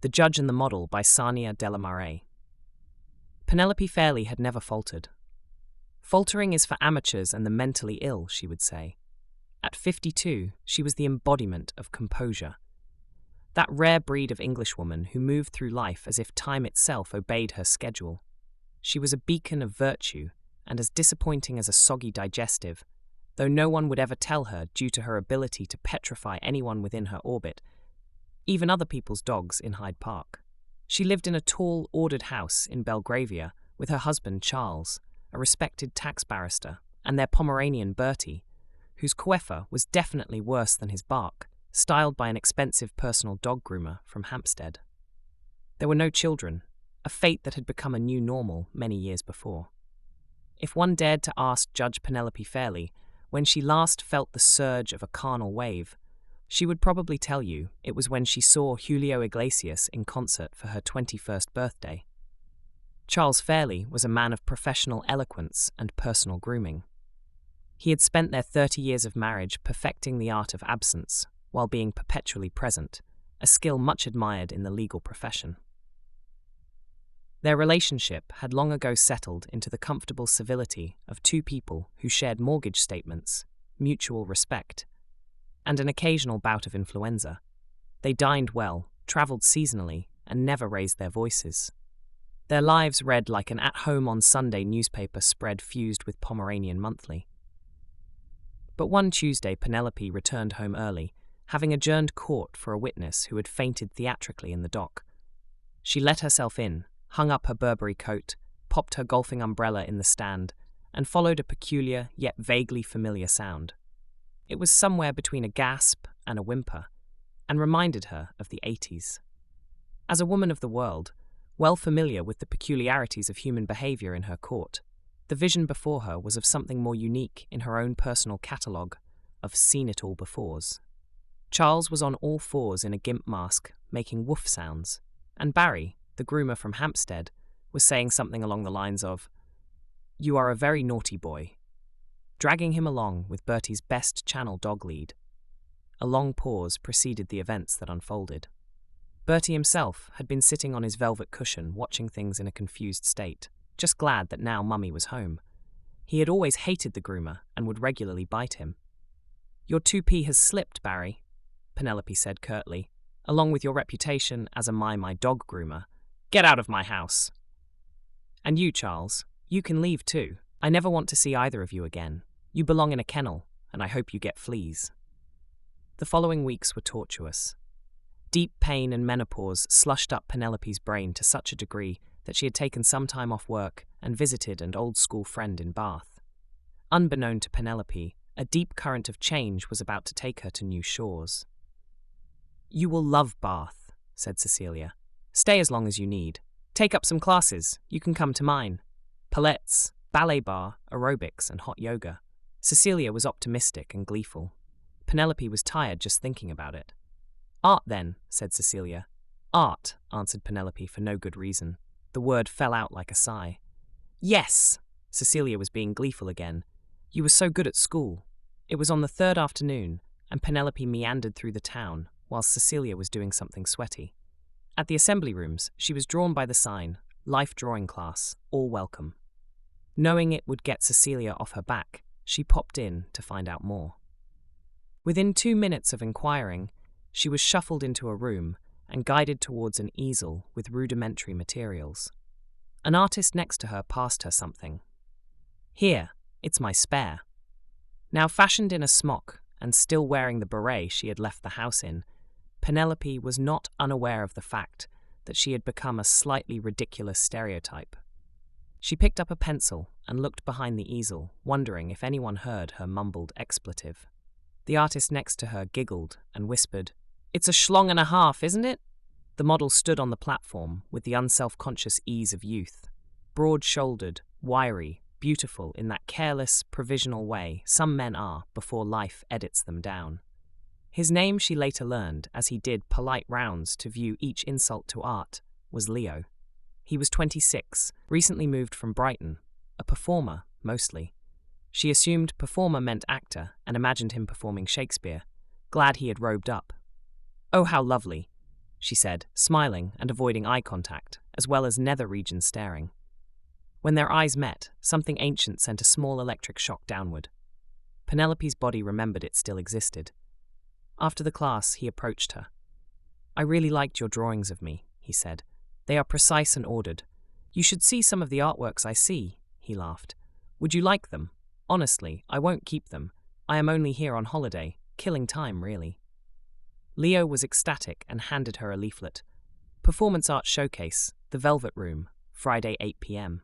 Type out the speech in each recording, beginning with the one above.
The Judge and the Model by Sarnia de la Maré. Penelope Fairley had never faltered. Faltering is for amateurs and the mentally ill, she would say. At 52, she was the embodiment of composure. That rare breed of Englishwoman who moved through life as if time itself obeyed her schedule. She was a beacon of virtue, and as disappointing as a soggy digestive, though no one would ever tell her due to her ability to petrify anyone within her orbit, even other people's dogs in Hyde Park. She lived in a tall, ordered house in Belgravia with her husband Charles, a respected tax barrister, and their Pomeranian Bertie, whose coiffure was definitely worse than his bark, styled by an expensive personal dog groomer from Hampstead. There were no children, a fate that had become a new normal many years before. If one dared to ask Judge Penelope Fairley when she last felt the surge of a carnal wave, she would probably tell you it was when she saw Julio Iglesias in concert for her 21st birthday. Charles Fairley was a man of professional eloquence and personal grooming. He had spent their 30 years of marriage perfecting the art of absence while being perpetually present, a skill much admired in the legal profession. Their relationship had long ago settled into the comfortable civility of two people who shared mortgage statements, mutual respect, and an occasional bout of influenza. They dined well, travelled seasonally, and never raised their voices. Their lives read like an at-home on Sunday newspaper spread fused with Pomeranian Monthly. But one Tuesday Penelope returned home early, having adjourned court for a witness who had fainted theatrically in the dock. She let herself in, hung up her Burberry coat, popped her golfing umbrella in the stand, and followed a peculiar yet vaguely familiar sound. It was somewhere between a gasp and a whimper, and reminded her of the 80s. As a woman of the world, well familiar with the peculiarities of human behaviour in her court, the vision before her was of something more unique in her own personal catalogue of seen-it-all-befores. Charles was on all fours in a gimp mask, making woof sounds, and Barry, the groomer from Hampstead, was saying something along the lines of, "You are a very naughty boy," dragging him along with Bertie's best channel dog lead. A long pause preceded the events that unfolded. Bertie himself had been sitting on his velvet cushion watching things in a confused state, just glad that now Mummy was home. He had always hated the groomer and would regularly bite him. "Your 2p has slipped, Barry," Penelope said curtly, "along with your reputation as a my dog groomer. Get out of my house. And you, Charles, you can leave too. I never want to see either of you again. You belong in a kennel, and I hope you get fleas." The following weeks were tortuous. Deep pain and menopause slushed up Penelope's brain to such a degree that she had taken some time off work and visited an old-school friend in Bath. Unbeknown to Penelope, a deep current of change was about to take her to new shores. "You will love Bath," said Cecilia. "Stay as long as you need. Take up some classes. You can come to mine. Palettes, ballet bar, aerobics, and hot yoga." Cecilia was optimistic and gleeful. Penelope was tired just thinking about it. "Art, then," said Cecilia. "Art," answered Penelope for no good reason. The word fell out like a sigh. "Yes!" Cecilia was being gleeful again. "You were so good at school." It was on the third afternoon, and Penelope meandered through the town, whilst Cecilia was doing something sweaty. At the assembly rooms, she was drawn by the sign, "Life Drawing Class, all welcome." Knowing it would get Cecilia off her back, she popped in to find out more. Within 2 minutes of inquiring, she was shuffled into a room and guided towards an easel with rudimentary materials. An artist next to her passed her something. "Here, it's my spare." Now fashioned in a smock and still wearing the beret she had left the house in, Penelope was not unaware of the fact that she had become a slightly ridiculous stereotype. She picked up a pencil and looked behind the easel, wondering if anyone heard her mumbled expletive. The artist next to her giggled and whispered, "It's a schlong and a half, isn't it?" The model stood on the platform with the unself-conscious ease of youth, broad-shouldered, wiry, beautiful in that careless, provisional way some men are before life edits them down. His name, she later learned, as he did polite rounds to view each insult to art, was Leo. He was 26, recently moved from Brighton, a performer, mostly. She assumed performer meant actor and imagined him performing Shakespeare, glad he had robed up. Oh, how lovely. she said, smiling and avoiding eye contact, as well as nether region staring. When their eyes met, something ancient sent a small electric shock downward. Penelope's body remembered it still existed. After the class, he approached her. "I really liked your drawings of me," he said. "They are precise and ordered. You should see some of the artworks I see," he laughed. "Would you like them? Honestly, I won't keep them. I am only here on holiday, killing time, really." Leo was ecstatic and handed her a leaflet. "Performance Art Showcase, The Velvet Room, Friday 8 p.m.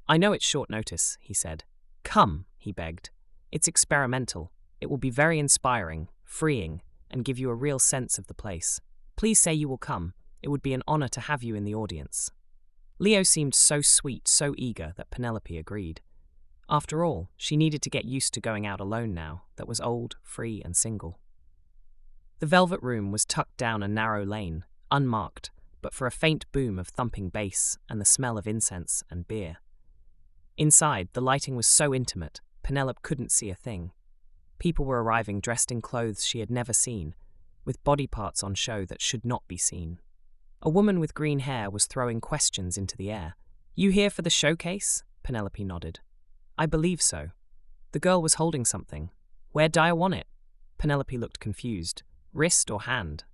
"I know it's short notice," he said. "Come," he begged. "It's experimental. It will be very inspiring, freeing, and give you a real sense of the place. Please say you will come. It would be an honor to have you in the audience." Leo seemed so sweet, so eager that Penelope agreed. After all, she needed to get used to going out alone now, that was old, free, and single. The Velvet Room was tucked down a narrow lane, unmarked, but for a faint boom of thumping bass and the smell of incense and beer. Inside, the lighting was so intimate, Penelope couldn't see a thing. People were arriving dressed in clothes she had never seen, with body parts on show that should not be seen. A woman with green hair was throwing questions into the air. "You here for the showcase?" Penelope nodded. "I believe so." The girl was holding something. "Where do I want it?" Penelope looked confused. Wrist or hand?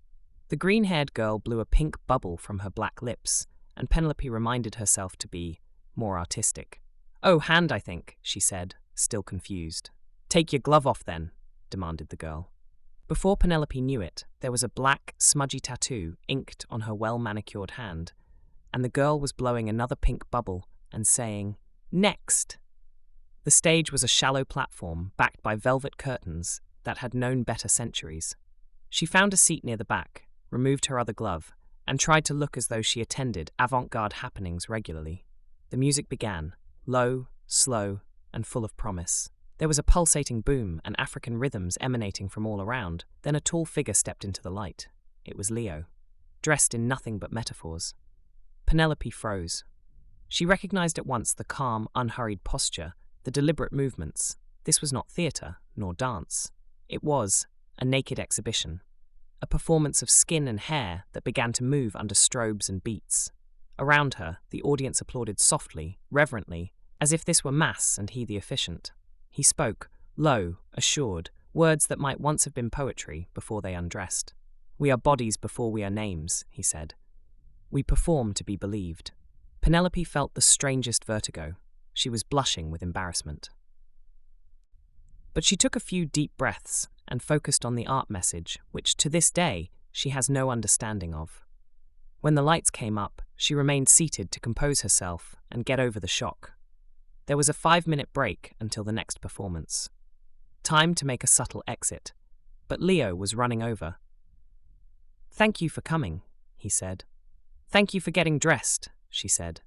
The green-haired girl blew a pink bubble from her black lips, and Penelope reminded herself to be more artistic. "Oh, hand, I think," she said, still confused. "Take your glove off, then," demanded the girl. Before Penelope knew it, there was a black, smudgy tattoo inked on her well-manicured hand, and the girl was blowing another pink bubble and saying, "Next!" The stage was a shallow platform backed by velvet curtains that had known better centuries. She found a seat near the back, removed her other glove, and tried to look as though she attended avant-garde happenings regularly. The music began, low, slow, and full of promise. There was a pulsating boom and African rhythms emanating from all around. Then a tall figure stepped into the light. It was Leo, dressed in nothing but metaphors. Penelope froze. She recognized at once the calm, unhurried posture, the deliberate movements. This was not theatre, nor dance. It was a naked exhibition, a performance of skin and hair that began to move under strobes and beats. Around her, the audience applauded softly, reverently, as if this were mass and he the officiant. He spoke, low, assured, words that might once have been poetry before they undressed. "We are bodies before we are names," he said. "We perform to be believed." Penelope felt the strangest vertigo. She was blushing with embarrassment. But she took a few deep breaths and focused on the art message, which to this day she has no understanding of. When the lights came up, she remained seated to compose herself and get over the shock. There was a 5-minute break until the next performance. Time to make a subtle exit, but Leo was running over. "Thank you for coming," he said. "Thank you for getting dressed," she said.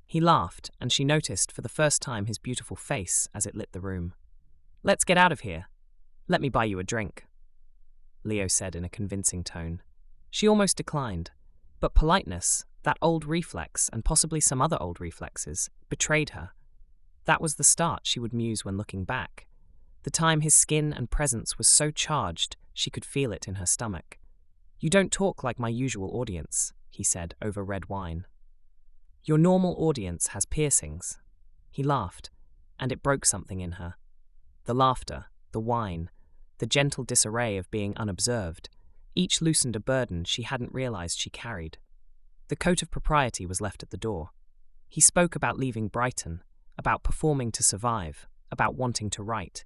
He laughed, and she noticed for the first time his beautiful face as it lit the room. "Let's get out of here. Let me buy you a drink," Leo said in a convincing tone. She almost declined, but politeness, that old reflex and possibly some other old reflexes, betrayed her. That was the start, she would muse when looking back. The time his skin and presence was so charged she could feel it in her stomach. "You don't talk like my usual audience," he said over red wine. "Your normal audience has piercings." He laughed, and it broke something in her. The laughter, the wine, the gentle disarray of being unobserved, each loosened a burden she hadn't realized she carried. The coat of propriety was left at the door. He spoke about leaving Brighton, about performing to survive, about wanting to write.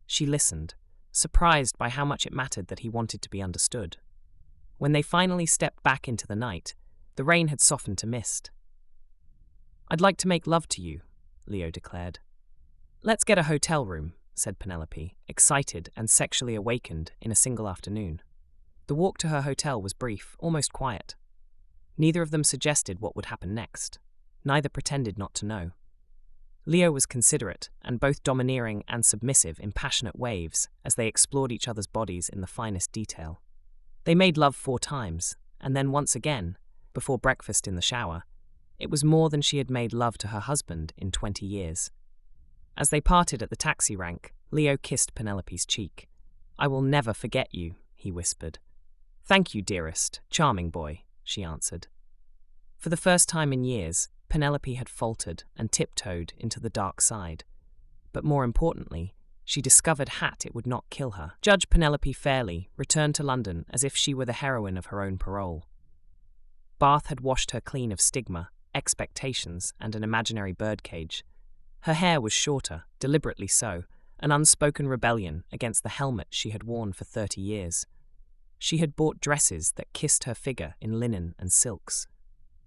She listened, surprised by how much it mattered that he wanted to be understood. When they finally stepped back into the night, the rain had softened to mist. "I'd like to make love to you," Leo declared. "Let's get a hotel room," said Penelope, excited and sexually awakened in a single afternoon. The walk to her hotel was brief, almost quiet. Neither of them suggested what would happen next. Neither pretended not to know. Leo was considerate, and both domineering and submissive in passionate waves as they explored each other's bodies in the finest detail. They made love 4 times, and then once again, before breakfast in the shower. It was more than she had made love to her husband in 20 years. As they parted at the taxi rank, Leo kissed Penelope's cheek. "I will never forget you," he whispered. "Thank you, dearest, charming boy," she answered. For the first time in years, Penelope had faltered and tiptoed into the dark side. But more importantly, she discovered it would not kill her. Judge Penelope Fairley returned to London as if she were the heroine of her own parole. Bath had washed her clean of stigma, expectations, and an imaginary birdcage. Her hair was shorter, deliberately so, an unspoken rebellion against the helmet she had worn for 30 years. She had bought dresses that kissed her figure in linen and silks.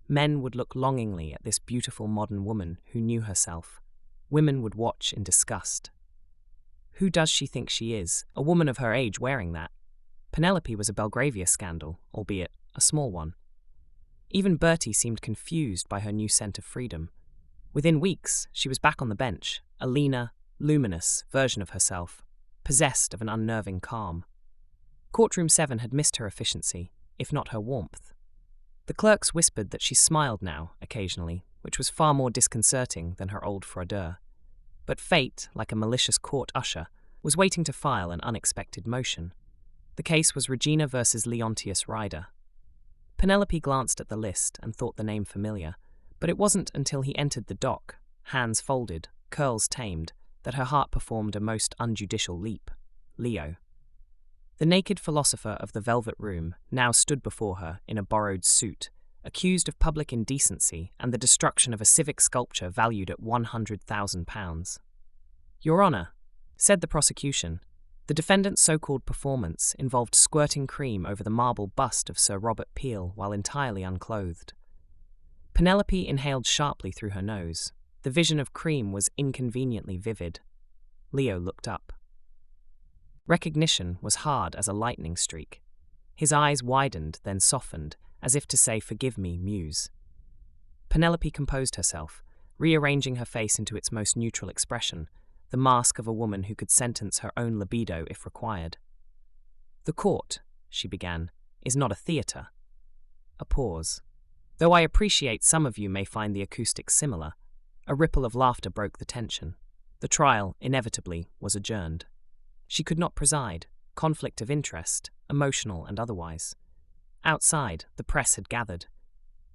Men would look longingly at this beautiful modern woman who knew herself. Women would watch in disgust. Who does she think she is, a woman of her age wearing that? Penelope was a Belgravia scandal, albeit a small one. Even Bertie seemed confused by her new scent of freedom. Within weeks, she was back on the bench, a leaner, luminous version of herself, possessed of an unnerving calm. Courtroom 7 had missed her efficiency, if not her warmth. The clerks whispered that she smiled now, occasionally, which was far more disconcerting than her old froideur. But fate, like a malicious court usher, was waiting to file an unexpected motion. The case was Regina versus Leontius Ryder. Penelope glanced at the list and thought the name familiar, but it wasn't until he entered the dock, hands folded, curls tamed, that her heart performed a most unjudicial leap. Leo. The naked philosopher of the Velvet Room now stood before her in a borrowed suit, accused of public indecency and the destruction of a civic sculpture valued at £100,000. "Your Honour," said the prosecution, the defendant's so-called performance involved squirting cream over the marble bust of Sir Robert Peel while entirely unclothed. Penelope inhaled sharply through her nose. The vision of cream was inconveniently vivid. Leo looked up. Recognition was hard as a lightning streak. His eyes widened, then softened, as if to say, "Forgive me, Muse." Penelope composed herself, rearranging her face into its most neutral expression, the mask of a woman who could sentence her own libido if required. "The court," she began, "is not a theatre." A pause. "Though I appreciate some of you may find the acoustics similar." A ripple of laughter broke the tension. The trial, inevitably, was adjourned. She could not preside, conflict of interest, emotional and otherwise. Outside, the press had gathered.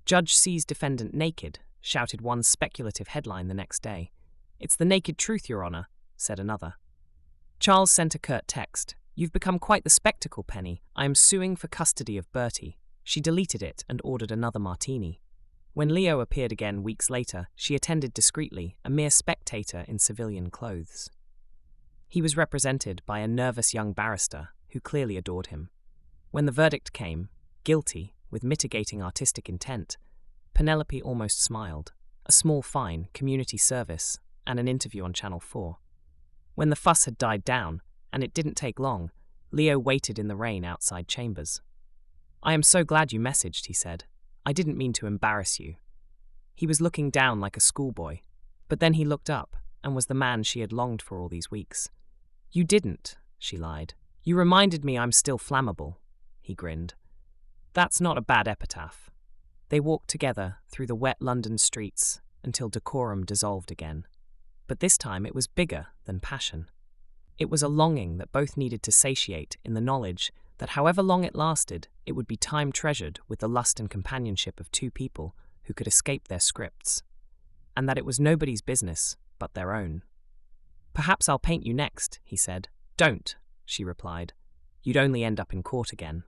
"Judge sees defendant naked," shouted one speculative headline the next day. "It's the naked truth, Your Honour," said another. Charles sent a curt text. "You've become quite the spectacle, Penny. I am suing for custody of Bertie." She deleted it and ordered another martini. When Leo appeared again weeks later, she attended discreetly, a mere spectator in civilian clothes. He was represented by a nervous young barrister who clearly adored him. When the verdict came, guilty, with mitigating artistic intent, Penelope almost smiled. A small fine, community service, and an interview on Channel 4. When the fuss had died down, and it didn't take long, Leo waited in the rain outside chambers. "I am so glad you messaged," he said. "I didn't mean to embarrass you." He was looking down like a schoolboy, but then he looked up and was the man she had longed for all these weeks. "You didn't," she lied. "You reminded me I'm still flammable," he grinned. "That's not a bad epitaph." They walked together through the wet London streets until decorum dissolved again. But this time it was bigger than passion. It was a longing that both needed to satiate in the knowledge that however long it lasted, it would be time treasured with the lust and companionship of two people who could escape their scripts, and that it was nobody's business but their own. "Perhaps I'll paint you next," he said. "Don't," she replied. "You'd only end up in court again."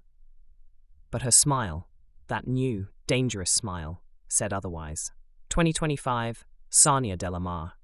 But her smile, that new, dangerous smile, said otherwise. 2025, Sarnia de la Mar.